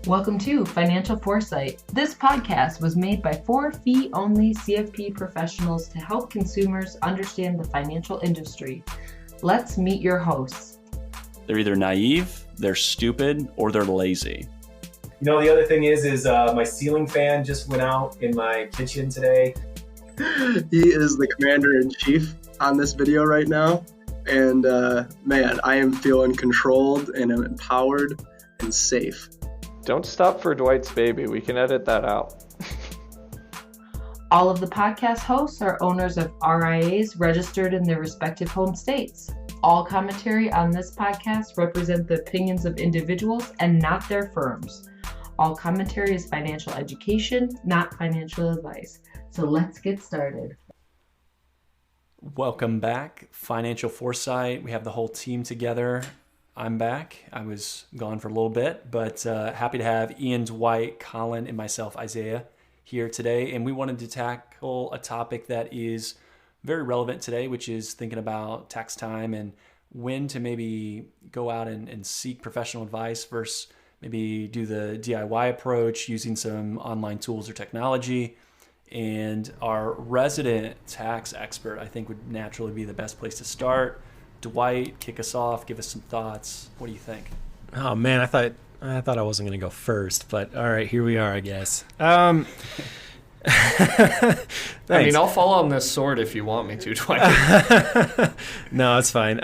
Welcome to Financial Foresight. This podcast was made by 4 fee-only CFP professionals to help consumers understand the financial industry. Let's meet your hosts. They're either naive, they're stupid, or they're lazy. You know, the other thing is my ceiling fan just went out in my kitchen today. He is the commander-in-chief on this video right now. And man, I am feeling controlled and I'm empowered and safe. Don't stop for Dwight's baby. We can edit that out. All of the podcast hosts are owners of RIAs registered in their respective home states. All commentary on this podcast represent the opinions of individuals and not their firms. All commentary is financial education, not financial advice. So let's get started. Welcome back, Financial Foresight. We have the whole team together. I'm back. I was gone for a little bit, but happy to have Ian, Dwight, Colin, and myself, Isaiah, here today. And we wanted to tackle a topic that is very relevant today, which is thinking about tax time and when to maybe go out and seek professional advice versus maybe do the DIY approach using some online tools or technology. And our resident tax expert, I think, would naturally be the best place to start. Dwight, kick us off. Give us some thoughts. What do you think? Oh man, I thought I wasn't going to go first, but all right, here we are, I guess. I mean, I'll fall on this sword if you want me to, Dwight. No, it's fine.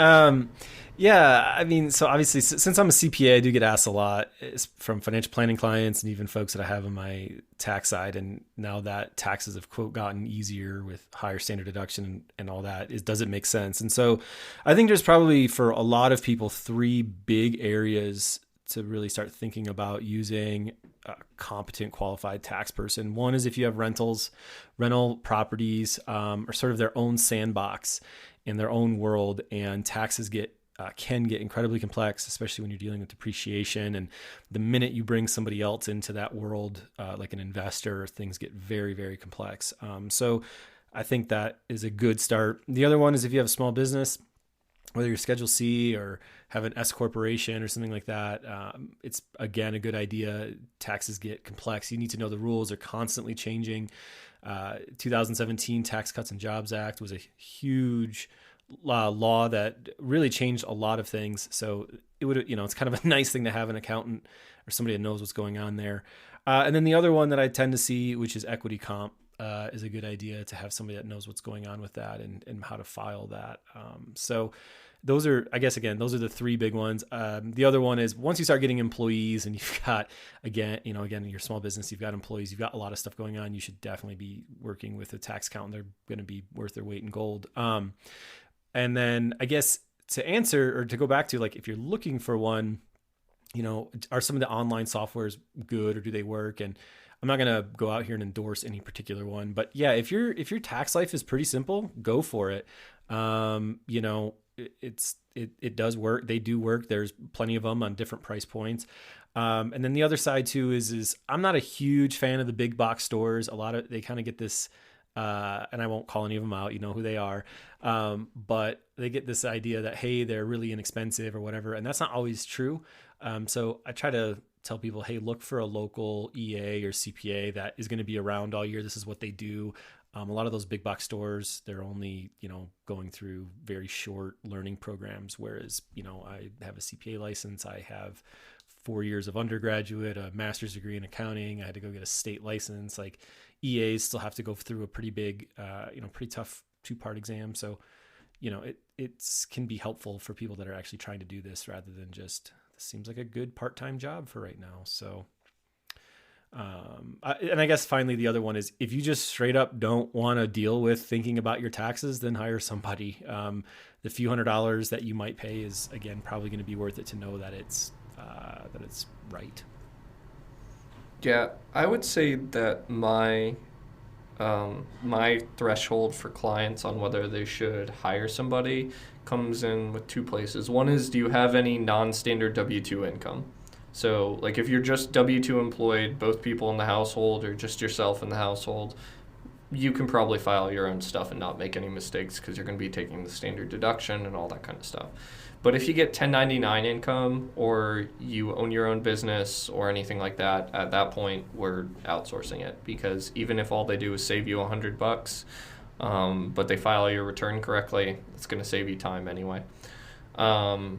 Yeah, I mean, so obviously, since I'm a CPA, I do get asked a lot from financial planning clients and even folks that I have on my tax side. And now that taxes have, quote, gotten easier with higher standard deduction and all that, does it make sense? And so I think there's probably, for a lot of people, 3 big areas to really start thinking about using a competent, qualified tax person. One is if you have rental properties are sort of their own sandbox in their own world, and taxes can get incredibly complex, especially when you're dealing with depreciation. And the minute you bring somebody else into that world, like an investor, things get very, very complex. So I think that is a good start. The other one is if you have a small business, whether you're Schedule C or have an S corporation or something like that, it's, again, a good idea. Taxes get complex. You need to know the rules are constantly changing. 2017 Tax Cuts and Jobs Act was a huge law that really changed a lot of things. So it would, it's kind of a nice thing to have an accountant or somebody that knows what's going on there. And then the other one that I tend to see, which is equity comp, is a good idea to have somebody that knows what's going on with that and how to file that. So those are, I guess, again, those are the 3 big ones. The other one is once you start getting employees and you've got, again, in your small business, you've got employees, you've got a lot of stuff going on, you should definitely be working with a tax accountant. They're going to be worth their weight in gold. And then I guess to answer or to go back to, like, if you're looking for one, are some of the online softwares good or do they work? And I'm not going to go out here and endorse any particular one, but yeah, if your tax life is pretty simple, go for it. It does work. They do work. There's plenty of them on different price points. And then the other side too is I'm not a huge fan of the big box stores. They kind of get this, and I won't call any of them out, you know who they are. But they get this idea that, hey, they're really inexpensive or whatever. And that's not always true. So I try to tell people, hey, look for a local EA or CPA that is going to be around all year. This is what they do. A lot of those big box stores, they're only, going through very short learning programs. Whereas, I have a CPA license. I have 4 years of undergraduate, a master's degree in accounting. I had to go get a state license. Like, EAs still have to go through a pretty big, pretty tough 2-part exam. So, it can be helpful for people that are actually trying to do this rather than just, this seems like a good part-time job for right now. So, and I guess finally, the other one is if you just straight up don't want to deal with thinking about your taxes, then hire somebody. The few $100s that you might pay is, again, probably going to be worth it to know that it's right. Yeah, I would say that my threshold for clients on whether they should hire somebody comes in with 2 places. One is, do you have any non-standard W-2 income? So, like, if you're just W-2 employed, both people in the household or just yourself in the household, you can probably file your own stuff and not make any mistakes because you're going to be taking the standard deduction and all that kind of stuff. But if you get 1099 income or you own your own business or anything like that, at that point we're outsourcing it, because even if all they do is save you $100, but they file your return correctly, it's going to save you time anyway. And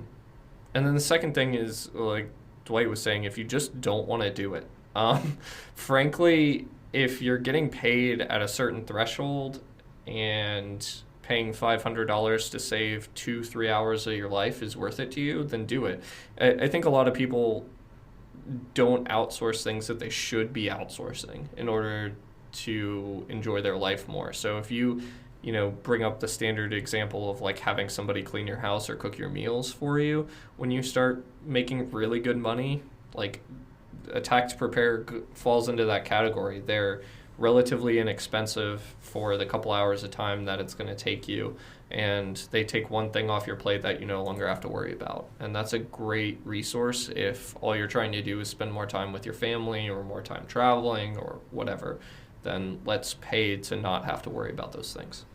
then the second thing is, like Dwight was saying, if you just don't want to do it, frankly, if you're getting paid at a certain threshold and paying $500 to save 2-3 hours of your life is worth it to you, then do it. I think a lot of people don't outsource things that they should be outsourcing in order to enjoy their life more. So if you bring up the standard example of like having somebody clean your house or cook your meals for you, when you start making really good money, like a tax preparer falls into that category. They're relatively inexpensive for the couple hours of time that it's going to take you, and they take one thing off your plate that you no longer have to worry about. And that's a great resource if all you're trying to do is spend more time with your family or more time traveling or whatever. Then let's pay to not have to worry about those things.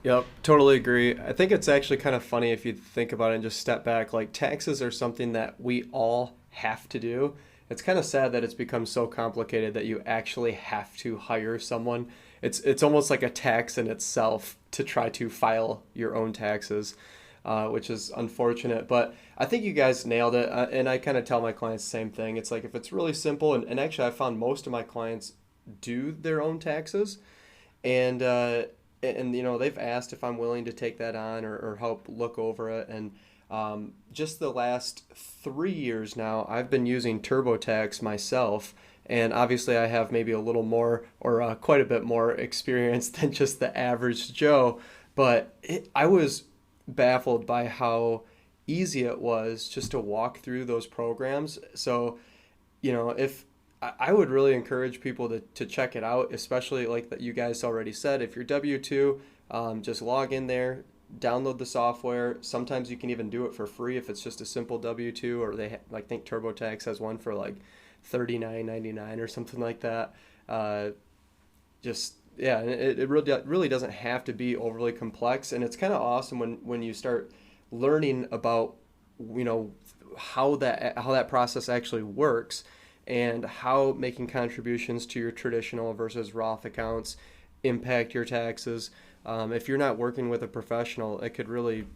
Yep, totally agree. I think it's actually kind of funny if you think about it and just step back. Like, taxes are something that we all have to do. It's kind of sad that it's become so complicated that you actually have to hire someone. It's almost like a tax in itself to try to file your own taxes, which is unfortunate. But I think you guys nailed it. And I kind of tell my clients the same thing. It's like, if it's really simple, and actually I found most of my clients do their own taxes, and they've asked if I'm willing to take that on or help look over it. And just the last 3 years now, I've been using TurboTax myself, and obviously I have maybe a little more or quite a bit more experience than just the average Joe, but I was baffled by how easy it was just to walk through those programs. So, if I would really encourage people to check it out, especially like that you guys already said, if you're W-2, just log in there, download the software. Sometimes you can even do it for free if it's just a simple W-2, or I think TurboTax has one for like $39.99 or something like that. It really doesn't have to be overly complex, and it's kind of awesome when you start learning about how that process actually works, and how making contributions to your traditional versus Roth accounts impact your taxes. If you're not working with a professional, it could really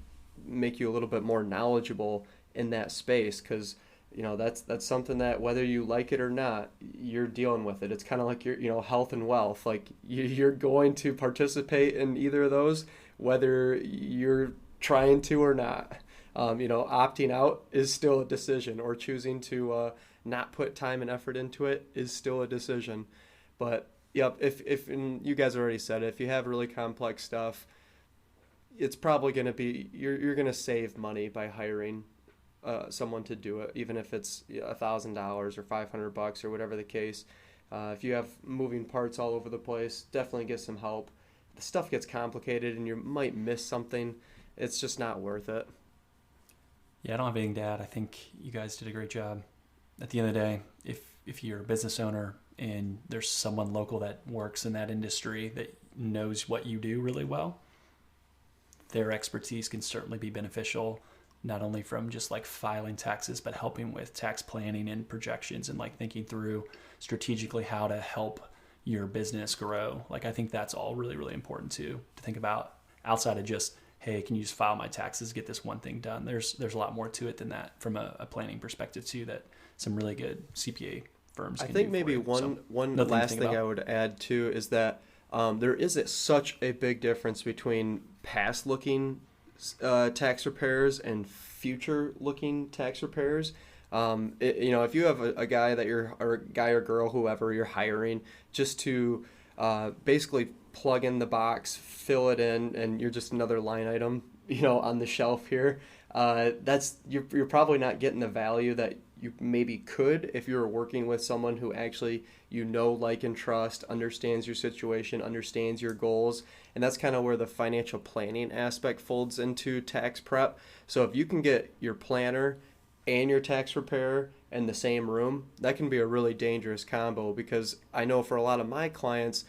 make you a little bit more knowledgeable in that space, because that's something that, whether you like it or not, you're dealing with it. It's kind of like your health and wealth. Like, you're going to participate in either of those, whether you're trying to or not. Opting out is still a decision, or choosing to not put time and effort into it is still a decision. But yep, if and you guys already said it, if you have really complex stuff, it's probably going to be, you're going to save money by hiring someone to do it, even if it's $1,000 or $500 or whatever the case. If you have moving parts all over the place, definitely get some help. The stuff gets complicated and you might miss something. It's just not worth it. Yeah, I don't have anything to add. I think you guys did a great job. At the end of the day, if you're a business owner and there's someone local that works in that industry that knows what you do really well, their expertise can certainly be beneficial, not only from just like filing taxes, but helping with tax planning and projections, and like thinking through strategically how to help your business grow. Like, I think that's all really, really important too, to think about, outside of just, hey, can you just file my taxes, get this one thing done? There's a lot more to it than that from a planning perspective too, that some really good CPA firms can do. I think maybe one last thing I would add too is that there is such a big difference between past looking tax preparers and future looking tax preparers. If you have a guy or guy or girl, whoever you're hiring, just to basically plug in the box, fill it in, and you're just another line item, on the shelf here, you're probably not getting the value that you maybe could if you were working with someone who actually like and trust, understands your situation, understands your goals. And that's kind of where the financial planning aspect folds into tax prep. So if you can get your planner and your tax preparer in the same room, that can be a really dangerous combo, because I know for a lot of my clients,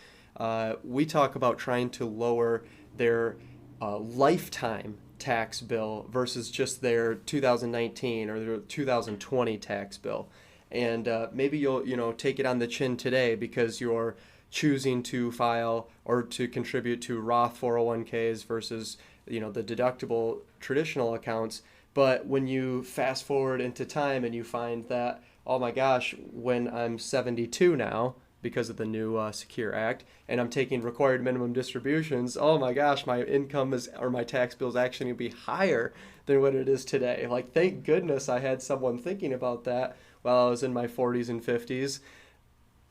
we talk about trying to lower their lifetime tax bill versus just their 2019 or their 2020 tax bill. And maybe you'll take it on the chin today because you're choosing to file or to contribute to Roth 401ks versus the deductible traditional accounts. But when you fast forward into time and you find that, oh my gosh, when I'm 72 now, because of the new Secure Act, and I'm taking required minimum distributions, oh my gosh, my income or my tax bill is actually going to be higher than what it is today. Like, thank goodness I had someone thinking about that while I was in my 40s and 50s,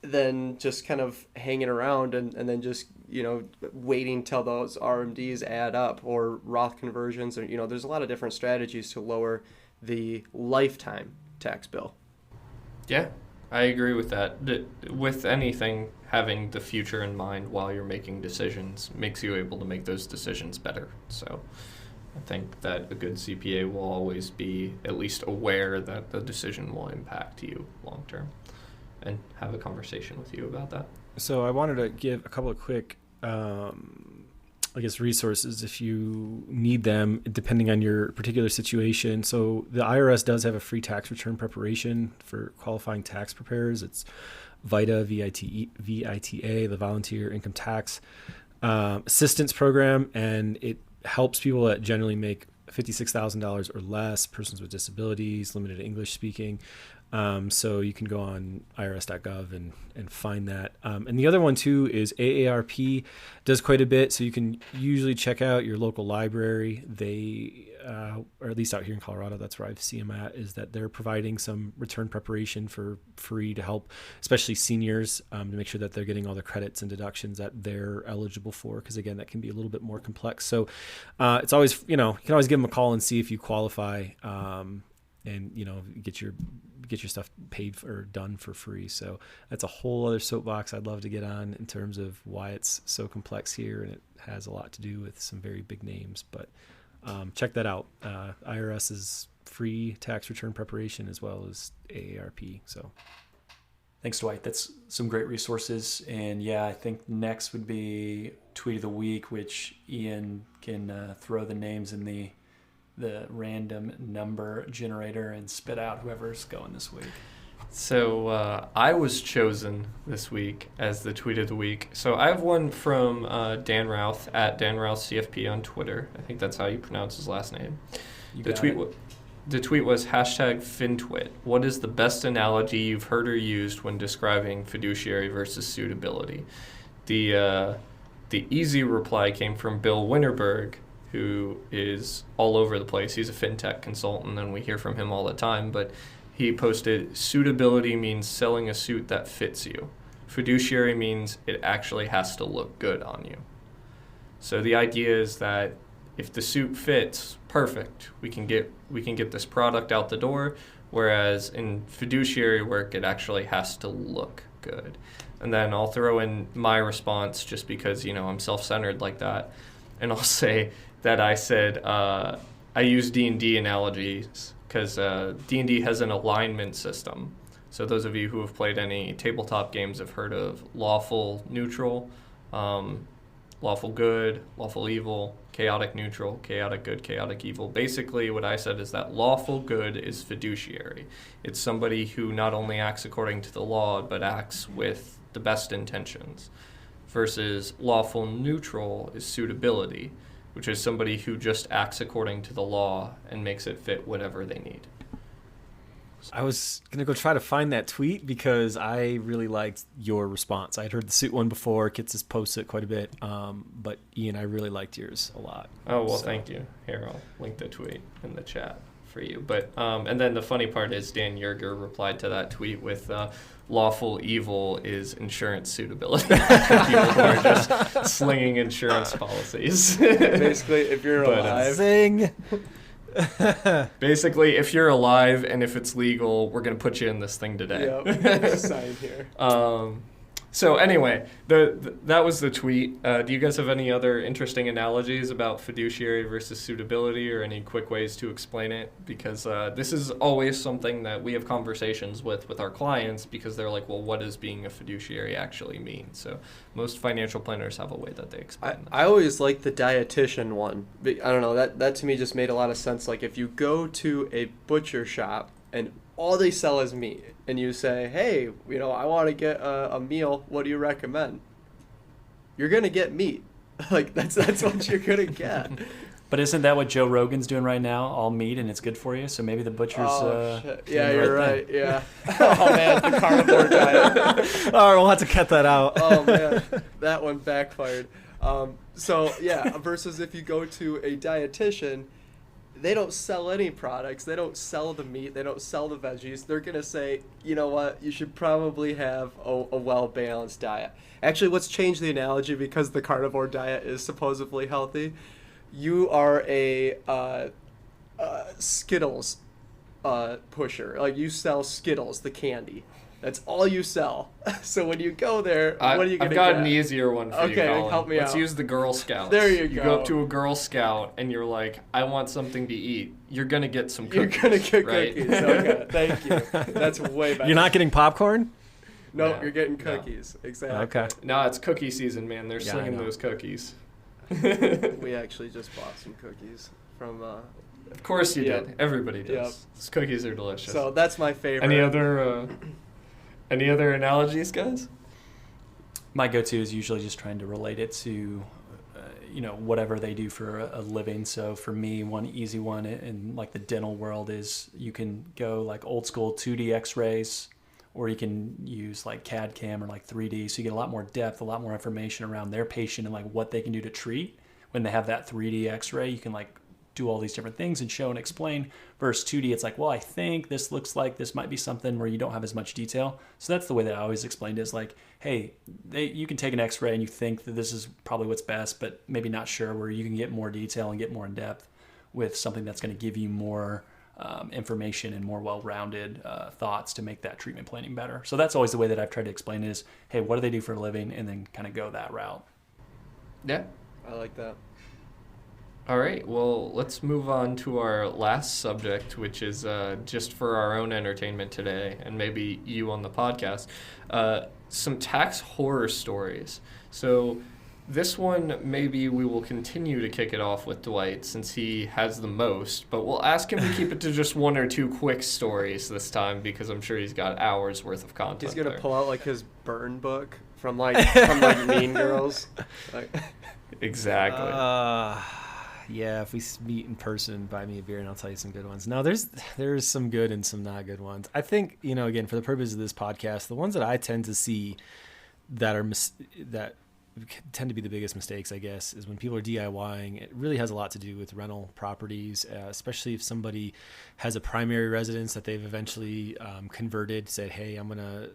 than just kind of hanging around and then just, waiting till those RMDs add up, or Roth conversions, or, there's a lot of different strategies to lower the lifetime tax bill. Yeah, I agree with that. With anything, having the future in mind while you're making decisions makes you able to make those decisions better. So I think that a good CPA will always be at least aware that the decision will impact you long term and have a conversation with you about that. So I wanted to give a couple of quick resources if you need them, depending on your particular situation. So the IRS does have a free tax return preparation for qualifying tax preparers. It's VITA, VITA, the Volunteer Income Tax Assistance Program, and it helps people that generally make $56,000 or less, persons with disabilities, limited English speaking. So you can go on irs.gov and find that. And the other one too is AARP does quite a bit. So you can usually check out your local library. They, or at least out here in Colorado, that's where I see them at, is that they're providing some return preparation for free to help, especially seniors, to make sure that they're getting all the credits and deductions that they're eligible for. Cause again, that can be a little bit more complex. So, it's always, you can always give them a call and see if you qualify, and get your stuff paid for or done for free. So that's a whole other soapbox I'd love to get on in terms of why it's so complex here, and it has a lot to do with some very big names. But check that out. IRS's free tax return preparation as well as AARP. So thanks, Dwight. That's some great resources. And yeah, I think next would be Tweet of the Week, which Ian can throw the names in the random number generator and spit out whoever's going this week. So I was chosen this week as the Tweet of the Week. So I have one from Dan Routh at Dan Routh CFP on Twitter. I think that's how you pronounce his last name. The tweet was #FinTwit. What is the best analogy you've heard or used when describing fiduciary versus suitability? The easy reply came from Bill Winterberg, who is all over the place. He's a fintech consultant, and we hear from him all the time, but he posted, suitability means selling a suit that fits you. Fiduciary means it actually has to look good on you. So the idea is that if the suit fits, perfect. We can get this product out the door, whereas in fiduciary work, it actually has to look good. And then I'll throw in my response just because, I'm self-centered like that. And I'll say that I said I use D&D analogies because D&D has an alignment system. So those of you who have played any tabletop games have heard of lawful neutral, lawful good, lawful evil, chaotic neutral, chaotic good, chaotic evil. Basically what I said is that lawful good is fiduciary. It's somebody who not only acts according to the law but acts with the best intentions. Versus lawful neutral is suitability, which is somebody who just acts according to the law and makes it fit whatever they need. I was going to go try to find that tweet because I really liked your response. I had heard the suit one before. Kits has posted it quite a bit. But Ian, I really liked yours a lot. Oh, well, thank you. Here, I'll link the tweet in the chat for you. But and then the funny part is Dan Yerger replied to that tweet with lawful evil is insurance suitability. People who are just slinging insurance policies. Basically, if you're alive. Zing! Basically, if you're alive and if it's legal, we're going to put you in this thing today. Yep. Sign here. So anyway, that was the tweet. Do you guys have any other interesting analogies about fiduciary versus suitability, or any quick ways to explain it? Because this is always something that we have conversations with our clients, because they're like, well, what does being a fiduciary actually mean? So most financial planners have a way that they explain this. I always like the dietitian one. I don't know, that to me just made a lot of sense. Like if you go to a butcher shop and all they sell is meat, and you say, hey, I want to get a meal, what do you recommend? You're going to get meat. Like, that's what you're going to get. But isn't that what Joe Rogan's doing right now? All meat, and it's good for you. So maybe the butcher's. Shit. Yeah, you're right. Yeah. Oh man, the carnivore diet. All right, we'll have to cut that out. Oh man, that one backfired. So yeah, versus if you go to a dietitian, they don't sell any products. They don't sell the meat. They don't sell the veggies. They're gonna say, you know what? You should probably have a well-balanced diet. Actually, let's change the analogy, because the carnivore diet is supposedly healthy. You are a Skittles pusher. Like, you sell Skittles, the candy. That's all you sell. So when you go there, what are you going to get? I've got an easier one for you, Colin. Help me out. Let's use the Girl Scouts. There you go. You go up to a Girl Scout and you're like, I want something to eat. You're going to get some cookies. You're going to get right? cookies. Okay, thank you. That's way better. You're not getting popcorn? Nope, No, you're getting cookies. No. Exactly. Okay. No, it's cookie season, man. They're Yeah, slinging I know. those cookies. We actually just bought some cookies from... Of course you Yep. did. Everybody does. Yep. These cookies are delicious. So that's my favorite. Any other analogies, guys? My go-to is usually just trying to relate it to, whatever they do for a living. So for me, one easy one in like the dental world is you can go like old school 2D X-rays, or you can use like CAD CAM or like 3D. So you get a lot more depth, a lot more information around their patient and like what they can do to treat. When they have that 3D X-ray, you can like do all these different things and show and explain. Versus 2D, it's like, well, I think this looks like this might be something where you don't have as much detail. So that's the way that I always explained it, is like, hey, you can take an X-ray and you think that this is probably what's best, but maybe not sure, where you can get more detail and get more in depth with something that's going to give you more information and more well-rounded thoughts to make that treatment planning better. So that's always the way that I've tried to explain it, is, hey, what do they do for a living? And then kind of go that route. Yeah. I like that. All right, well, let's move on to our last subject, which is just for our own entertainment today, and maybe you on the podcast, some tax horror stories. So this one, maybe we will continue to kick it off with Dwight, since he has the most, but we'll ask him to keep it to just one or two quick stories this time, because I'm sure he's got hours worth of content. He's going to there. pull out like his burn book from like Mean Girls. Like, Exactly. Yeah, if we meet in person, buy me a beer and I'll tell you some good ones. No, there's some good and some not good ones. I think, again, for the purpose of this podcast, the ones that I tend to see that tend to be the biggest mistakes, I guess, is when people are DIYing. It really has a lot to do with rental properties, especially if somebody has a primary residence that they've eventually converted, said, hey, I'm going to,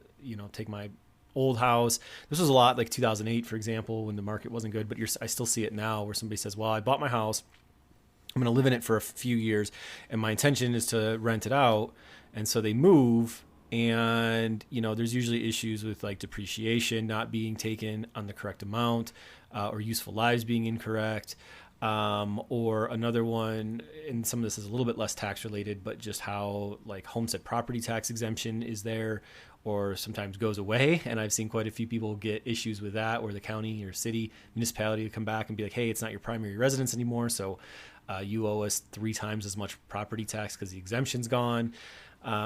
take my old house. This was a lot like 2008, for example, when the market wasn't good, but I still see it now, where somebody says, well, I bought my house, I'm going to live in it for a few years, and my intention is to rent it out. And so they move, and there's usually issues with like depreciation not being taken on the correct amount, or useful lives being incorrect, or another one, and some of this is a little bit less tax related, but just how like homestead property tax exemption is there, or sometimes goes away. And I've seen quite a few people get issues with that, where the county or city municipality would come back and be like, hey, it's not your primary residence anymore, so you owe us 3 times as much property tax because the exemption's gone.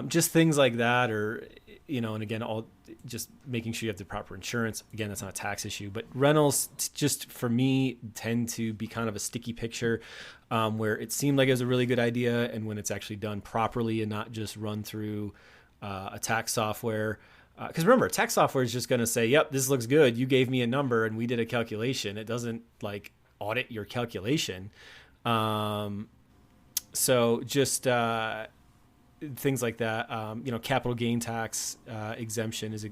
Just things like that, or, and again, all just making sure you have the proper insurance. Again, that's not a tax issue, but rentals, just for me, tend to be kind of a sticky picture, where it seemed like it was a really good idea, and when it's actually done properly and not just run through a tax software. Because remember, tax software is just going to say, yep, this looks good. You gave me a number and we did a calculation. It doesn't like audit your calculation. So just, things like that. Capital gain tax exemption is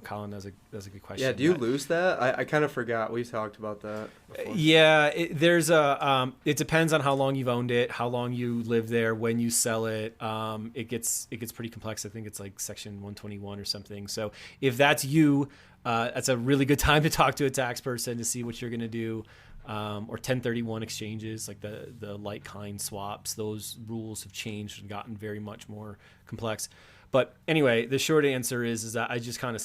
Colin, that's a good question. Yeah, do you lose that? I kind of forgot. We talked about that before. Yeah, it depends on how long you've owned it, how long you live there, when you sell it. It gets pretty complex. I think it's like Section 121 or something. So if that's you, that's a really good time to talk to a tax person to see what you're going to do. Or 1031 exchanges, like the like kind swaps. Those rules have changed and gotten very much more complex. But anyway, the short answer is that I just kind of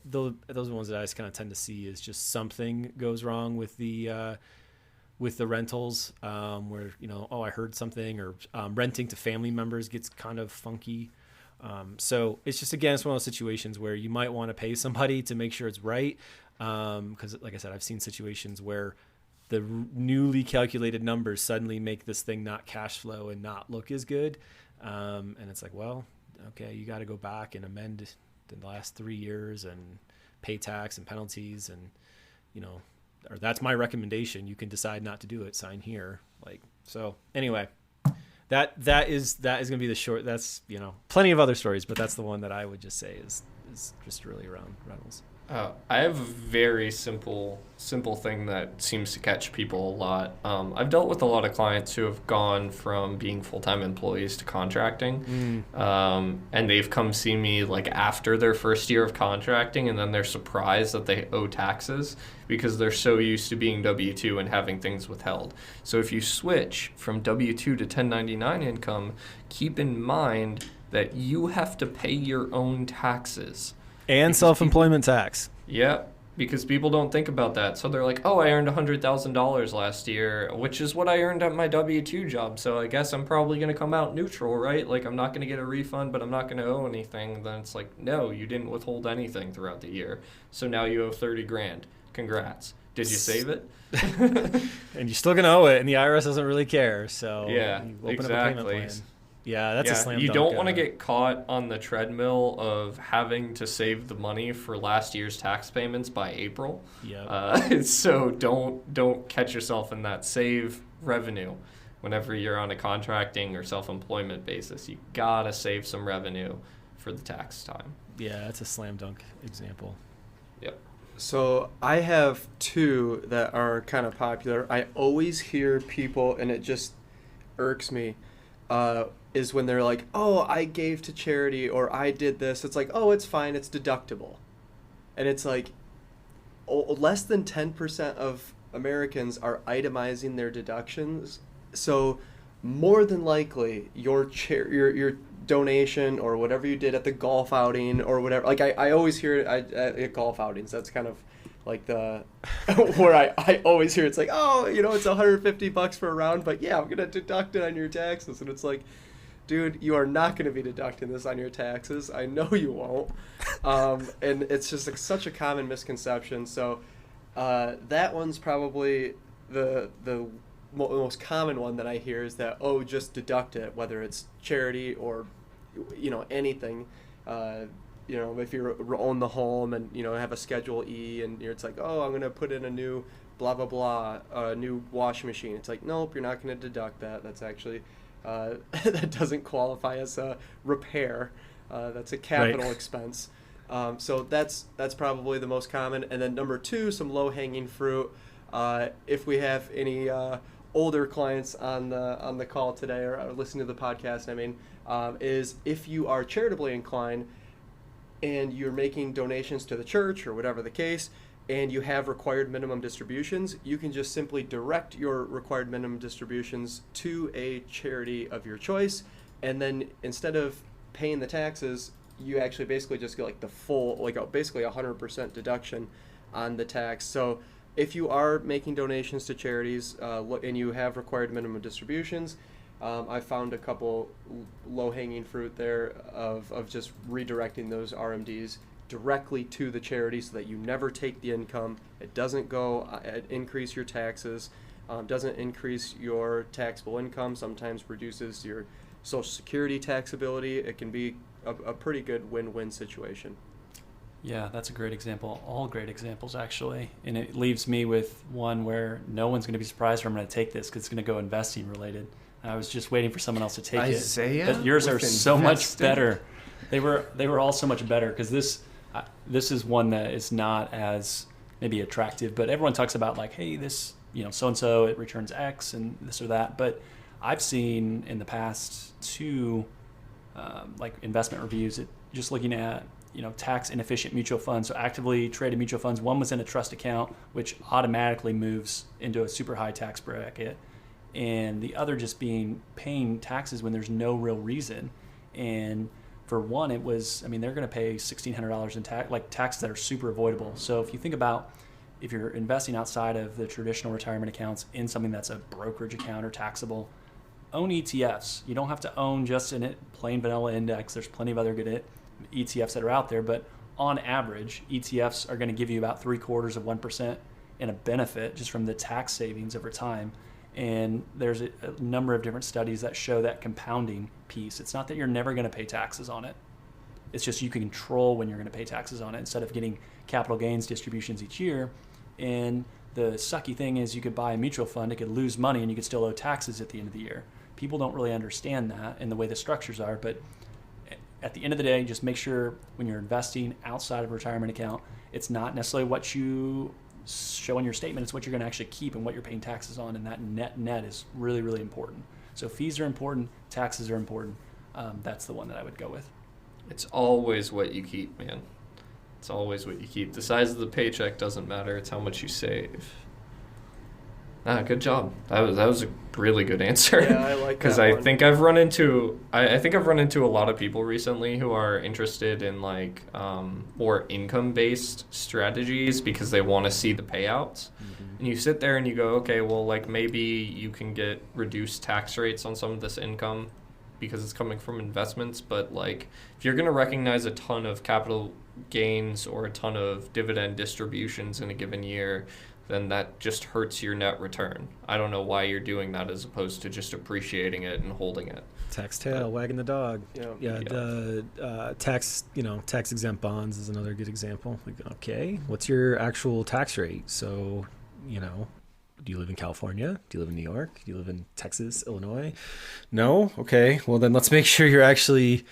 those are the ones that I just kind of tend to see is just something goes wrong with the rentals, where I heard something, or renting to family members gets kind of funky. So it's just, again, it's one of those situations where you might want to pay somebody to make sure it's right. Because like I said, I've seen situations where the newly calculated numbers suddenly make this thing not cash flow and not look as good. And it's like, well, okay, you got to go back and amend the last 3 years and pay tax and penalties. And, or that's my recommendation. You can decide not to do it. Sign here. So anyway, that is going to be the short, that's, plenty of other stories, but that's the one that I would just say is just really around rentals. I have a very simple thing that seems to catch people a lot. I've dealt with a lot of clients who have gone from being full-time employees to contracting, and they've come see me after their first year of contracting, and then they're surprised that they owe taxes because they're so used to being W-2 and having things withheld. So if you switch from W-2 to 1099 income, keep in mind that you have to pay your own taxes. And self-employment tax. Yeah, because people don't think about that. So they're like, oh, I earned $100,000 last year, which is what I earned at my W-2 job. So I guess I'm probably going to come out neutral, right? I'm not going to get a refund, but I'm not going to owe anything. Then it's like, no, you didn't withhold anything throughout the year. So now you owe $30,000. Congrats. Did you save it? And you're still going to owe it, and the IRS doesn't really care. So yeah, you open exactly. up a payment plan. Yeah, that's a slam dunk. You don't want to get caught on the treadmill of having to save the money for last year's tax payments by April. Yeah. So don't catch yourself in that. Save revenue whenever you're on a contracting or self-employment basis. You gotta save some revenue for the tax time. Yeah, that's a slam dunk example. Yep. So I have two that are kind of popular. I always hear people, and it just irks me, is when they're like, oh, I gave to charity, or I did this. It's like, oh, it's fine, it's deductible. And it's like, less than 10% of Americans are itemizing their deductions. So more than likely, your donation or whatever you did at the golf outing or whatever, I always hear it at golf outings. That's kind of the where I always hear it's like, oh, it's $150 for a round, but yeah, I'm gonna deduct it on your taxes. And it's like, dude, you are not going to be deducting this on your taxes. I know you won't. And it's just such a common misconception. So that one's probably the most common one that I hear is that, oh, just deduct it, whether it's charity or anything. If you own the home and have a Schedule E, and it's like, oh, I'm going to put in a new blah blah blah, a new washing machine. It's like, nope, you're not going to deduct that. That's actually that doesn't qualify as a repair. That's a capital expense. So that's probably the most common. And then number two, some low-hanging fruit. If we have any older clients on the call today or listening to the podcast, is if you are charitably inclined and you're making donations to the church or whatever the case, and you have required minimum distributions, you can just simply direct your required minimum distributions to a charity of your choice, and then instead of paying the taxes, you actually basically just get the full, basically 100% deduction on the tax. So if you are making donations to charities and you have required minimum distributions, I found a couple low-hanging fruit there of just redirecting those RMDs directly to the charity so that you never take the income. It doesn't go increase your taxes, doesn't increase your taxable income, sometimes reduces your Social Security taxability. It can be a pretty good win-win situation. Yeah, that's a great example. All great examples, actually. And it leaves me with one where no one's going to be surprised where I'm going to take this because it's going to go investing related. I was just waiting for someone else to take Isaiah it. But yours are with so much investing? better. They were all so much better because this is one that is not as maybe attractive, but everyone talks about like, hey, this, so and so, it returns X and this or that. But I've seen in the past 2 like investment reviews, just looking at tax inefficient mutual funds, so actively traded mutual funds. One was in a trust account, which automatically moves into a super high tax bracket, and the other just paying taxes when there's no real reason. And for one, it was, they're going to pay $1,600 in taxes that are super avoidable. So if you think about if you're investing outside of the traditional retirement accounts in something that's a brokerage account or taxable, own ETFs. You don't have to own just a plain vanilla index. There's plenty of other good ETFs that are out there, but on average, ETFs are going to give you about 0.75% in a benefit just from the tax savings over time. And there's a number of different studies that show that compounding piece. It's not that you're never going to pay taxes on it. It's just you can control when you're going to pay taxes on it instead of getting capital gains distributions each year. And the sucky thing is you could buy a mutual fund, it could lose money, and you could still owe taxes at the end of the year. People don't really understand that and the way the structures are, but at the end of the day, just make sure when you're investing outside of a retirement account, it's not necessarily what you show in your statement, it's what you're going to actually keep and what you're paying taxes on, and that net is really, really important. So fees are important, taxes are important. That's the one that I would go with. It's always what you keep, man. It's always what you keep. The size of the paycheck doesn't matter. It's how much you save. Good job. That was a really good answer. Yeah, I like that. Because I think I've run into a lot of people recently who are interested in like more income-based strategies because they want to see the payouts. Mm-hmm. And you sit there and you go, okay, well, like maybe you can get reduced tax rates on some of this income because it's coming from investments, but like if you're going to recognize a ton of capital gains or a ton of dividend distributions in a given year, then that just hurts your net return. I don't know why you're doing that as opposed to just appreciating it and holding it. Tax tail, wagging the dog. Tax exempt bonds is another good example. Like, okay, what's your actual tax rate? So, do you live in California? Do you live in New York? Do you live in Texas, Illinois? No? Okay, well then let's make sure you're actually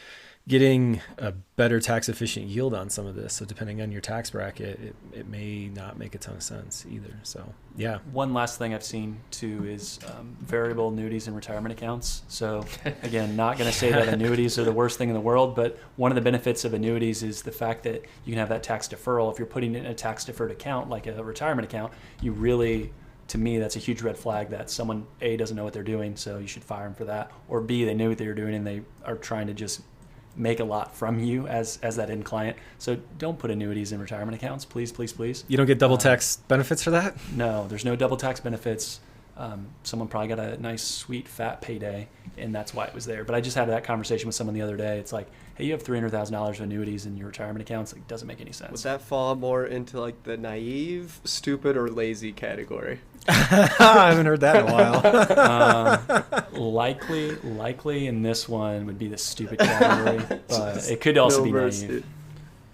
getting a better tax efficient yield on some of this. So depending on your tax bracket, it may not make a ton of sense either. So yeah. One last thing I've seen too is variable annuities and retirement accounts. So again, not going to say that annuities are the worst thing in the world, but one of the benefits of annuities is the fact that you can have that tax deferral. If you're putting it in a tax deferred account, like a retirement account, you really, to me, that's a huge red flag that someone A, doesn't know what they're doing, so you should fire them for that, or B, they knew what they were doing and they are trying to just make a lot from you as that end client. So don't put annuities in retirement accounts, please, please, please. You don't get double tax benefits for that? No, there's no double tax benefits. Someone probably got a nice, sweet, fat payday, and that's why it was there. But I just had that conversation with someone the other day. It's like, hey, you have $300,000 of annuities in your retirement accounts. Like, it doesn't make any sense. Would that fall more into like the naive, stupid, or lazy category? I haven't heard that in a while. Likely in this one would be the stupid category, but it could also be naive.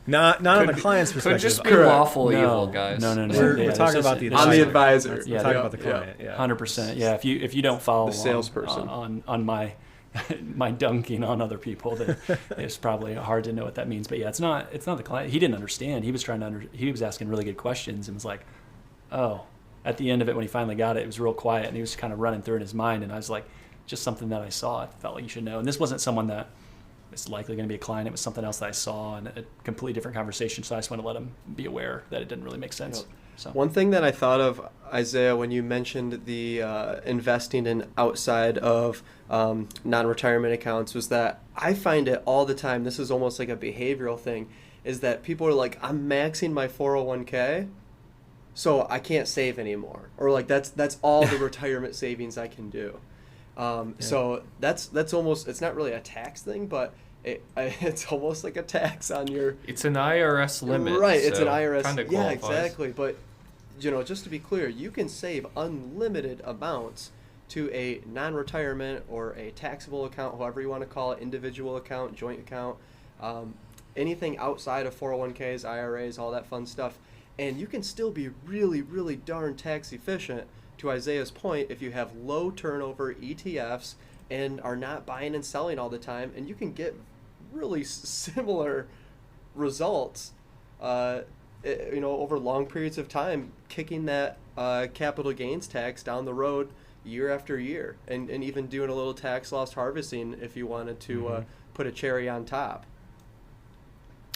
Not on the client's perspective. Could just be lawful evil, guys. No. We're talking about the on the advisor. We're talking about the client. Yeah, 100%. Yeah, if you don't follow the salesperson on my my dunking on other people, then it's probably hard to know what that means. But yeah, it's not the client. He didn't understand. He was he was asking really good questions and was like, oh. At the end of it, when he finally got it, it was real quiet, and he was kind of running through in his mind. And I was like, just something that I saw. I felt like you should know. And this wasn't someone that was likely going to be a client. It was something else that I saw in a completely different conversation. So I just want to let him be aware that it didn't really make sense. Yep. So one thing that I thought of, Isaiah, when you mentioned the investing in outside of non-retirement accounts, was that I find it all the time. This is almost like a behavioral thing. Is that people are like, I'm maxing my 401k. So I can't save anymore, or like that's all the retirement savings I can do. So that's almost, it's not really a tax thing, but it's almost like a tax on your. It's an IRS limit, right? So it's an IRS. Kind of yeah, qualifies. exactly. But just to be clear, you can save unlimited amounts to a non-retirement or a taxable account, however you want to call it, individual account, joint account, anything outside of 401ks, IRAs, all that fun stuff. And you can still be really, really darn tax efficient to Isaiah's point, if you have low turnover ETFs and are not buying and selling all the time, and you can get really similar results, over long periods of time, kicking that capital gains tax down the road year after year, and even doing a little tax loss harvesting if you wanted to put a cherry on top.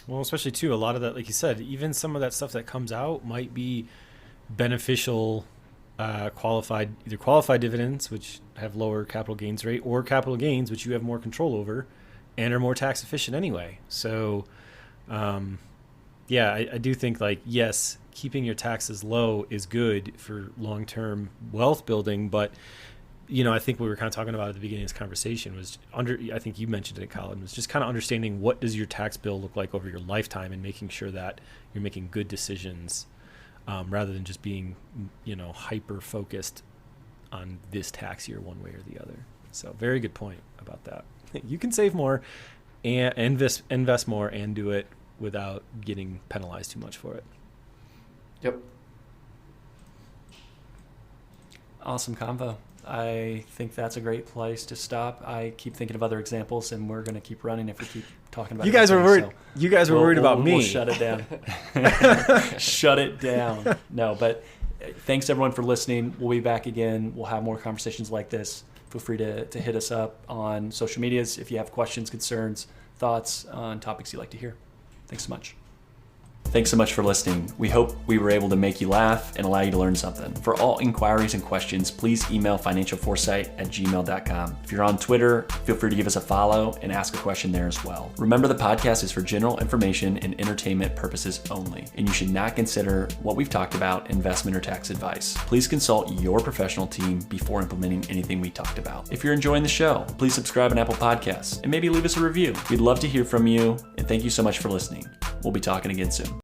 Well, especially too, a lot of that, like you said, even some of that stuff that comes out might be beneficial, qualified dividends, which have lower capital gains rate, or capital gains, which you have more control over and are more tax efficient anyway. So, I do think, like, yes, keeping your taxes low is good for long-term wealth building, but I think what we were kind of talking about at the beginning of this conversation was I think you mentioned it, Colin, was just kind of understanding what does your tax bill look like over your lifetime and making sure that you're making good decisions, rather than just being, hyper focused on this tax year one way or the other. So very good point about that. You can save more and invest more and do it without getting penalized too much for it. Yep. Awesome convo. I think that's a great place to stop. I keep thinking of other examples, and we're going to keep running if we keep talking about. You guys were worried. You guys were worried about me. We'll shut it down. Shut it down. No, but thanks everyone for listening. We'll be back again. We'll have more conversations like this. Feel free to hit us up on social medias if you have questions, concerns, thoughts on topics you'd like to hear. Thanks so much. Thanks so much for listening. We hope we were able to make you laugh and allow you to learn something. For all inquiries and questions, please email financialforesight@gmail.com. If you're on Twitter, feel free to give us a follow and ask a question there as well. Remember, the podcast is for general information and entertainment purposes only, and you should not consider what we've talked about investment or tax advice. Please consult your professional team before implementing anything we talked about. If you're enjoying the show, please subscribe on Apple Podcasts and maybe leave us a review. We'd love to hear from you, and thank you so much for listening. We'll be talking again soon.